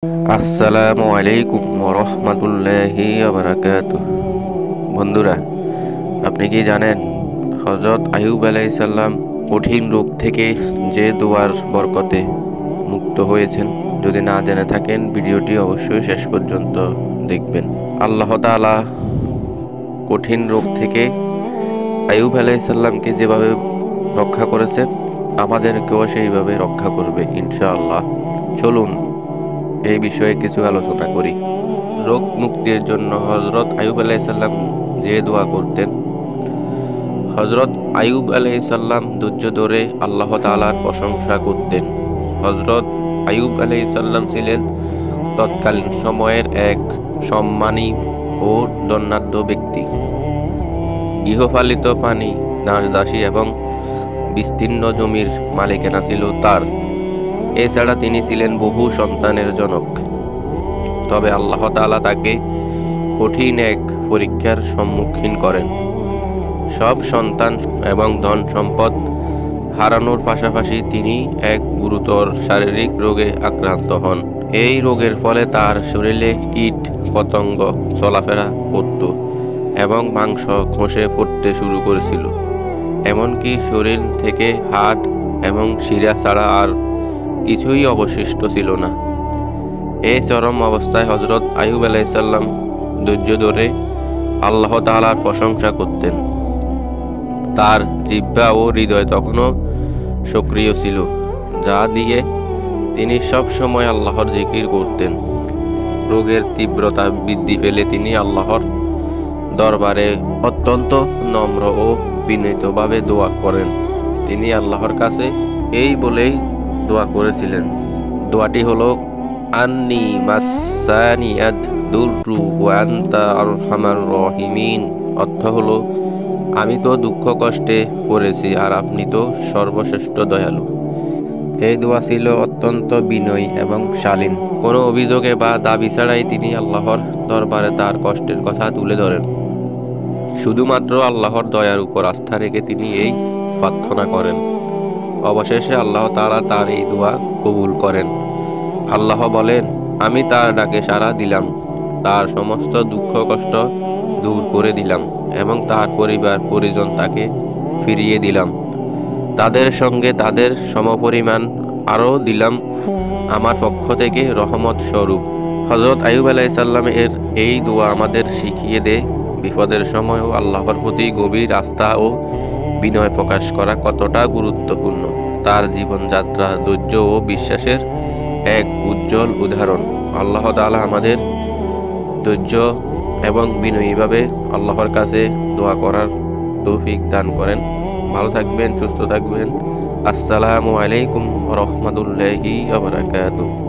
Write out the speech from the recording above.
আসসালামু আলাইকুম ওরহমাতুল্লাহি ওয়া বন্ধুরা, আপনি কি জানেন হযরত আইয়ুব আলাইহিস সালাম কঠিন রোগ থেকে যে দোয়ার বরকতে মুক্ত হয়েছেন? যদি না জেনে থাকেন, ভিডিওটি অবশ্যই শেষ পর্যন্ত দেখবেন। আল্লাহ তাআলা কঠিন রোগ থেকে আইয়ুব আলাইহিস সালামকে যেভাবে রক্ষা করেছেন, আমাদেরকেও সেইভাবে রক্ষা করবে ইনশাআল্লাহ। চলুন এই বিষয়ে কিছু আলোচনা করি। রোগ মুক্তির জন্য হযরত আইয়ুব আলাইহিস সালাম যে দোয়া করতেন, হযরত আইয়ুব আলাইহিস সালাম ধৈর্য ধরে আল্লাহ তাআলার প্রশংসা করতেন। হযরত আইয়ুব আলাইহিস সালাম ছিলেন তৎকালীন সময়ের এক সম্মানী ও ধনাঢ্য ব্যক্তি। গৃহপালিত প্রাণী, দাস-দাসী এবং বিস্তীর্ণ জমির মালিকানা ছিল তার। এছাড়া তিনি ছিলেন বহু সন্তানের জনক। তবে আল্লাহ তাআলা তাকে কঠিন এক পরীক্ষার সম্মুখীন করেন। সব সন্তান এবং ধন সম্পদ হারানোর পাশাপাশি তিনি এক গুরুতর শারীরিক রোগে আক্রান্ত হন। এই রোগের ফলে তার শরীরে কীট পতঙ্গ চলাফেরা করত এবং মাংস খসে পড়তে শুরু করেছিল। এমনকি শরীর থেকে হাড় এবং শিরা ছাড়া আর কিছুই অবশিষ্ট ছিল না। এই চরম অবস্থায় হযরত আইয়ুব আলাইহিস সালাম ধৈর্য ধরে আল্লাহ তাআলার প্রশংসা করতেন। তার জিহ্বা ও হৃদয় তখনও সক্রিয় ছিল, যা দিয়ে তিনি সব সময় আল্লাহর জিকির করতেন। রোগের তীব্রতা বৃদ্ধি পেলে তিনি আল্লাহর দরবারে অত্যন্ত নম্র ও বিনীতভাবে দোয়া করেন। তিনি আল্লাহর কাছে এই বলেই দোয়া করেছিলেন। দোয়াটি হলো, আন্নি মাসানিয়াদ দুররু ওয়া আনতা আরহামার রাহিমিন। অর্থ হলো, আমি তো দুঃখ কষ্টে পড়েছি আর আপনি তো সর্বশ্রেষ্ঠ দয়ালু। এই দোয়া ছিল অত্যন্ত বিনয়ী এবং শালীন। কোনো অভিযোগে বা দাবি ছাড়াই তিনি আল্লাহর দরবারে তার কষ্টের কথা তুলে ধরেন। শুধুমাত্র আল্লাহর দয়ার উপর আস্থা রেখে তিনি এই প্রার্থনা করেন। অবশেষে আল্লাহ তাআলা তার এই দোয়া কবুল করেন। আল্লাহ বলেন, আমি তার ডাকে সাড়া দিলাম, তার সমস্ত দুঃখ কষ্ট দূর করে দিলাম এবং তার পরিবার পরিজন তাকে ফিরিয়ে দিলাম। তাদের সঙ্গে তাদের সমপরিমাণ আরও দিলাম আমার পক্ষ থেকে রহমত স্বরূপ। হযরত আইয়ুব আলাইহিস সালামের এই দোয়া আমাদের শিখিয়ে দেয়, বিপদের সময়ও আল্লাহর প্রতি গভীর আস্থা ও বিনয় প্রকাশ করা কতটা গুরুত্বপূর্ণ। তার জীবনযাত্রা ধৈর্য ও বিশ্বাসের এক উজ্জ্বল উদাহরণ। আল্লাহ তাআলা আমাদের ধৈর্য এবং বিনয়ীভাবে আল্লাহর কাছে দোয়া করার তৌফিক দান করেন। ভালো থাকবেন, সুস্থ থাকবেন। আসসালামু আলাইকুম ওয়া রাহমাতুল্লাহি ওয়া বারাকাতুহু।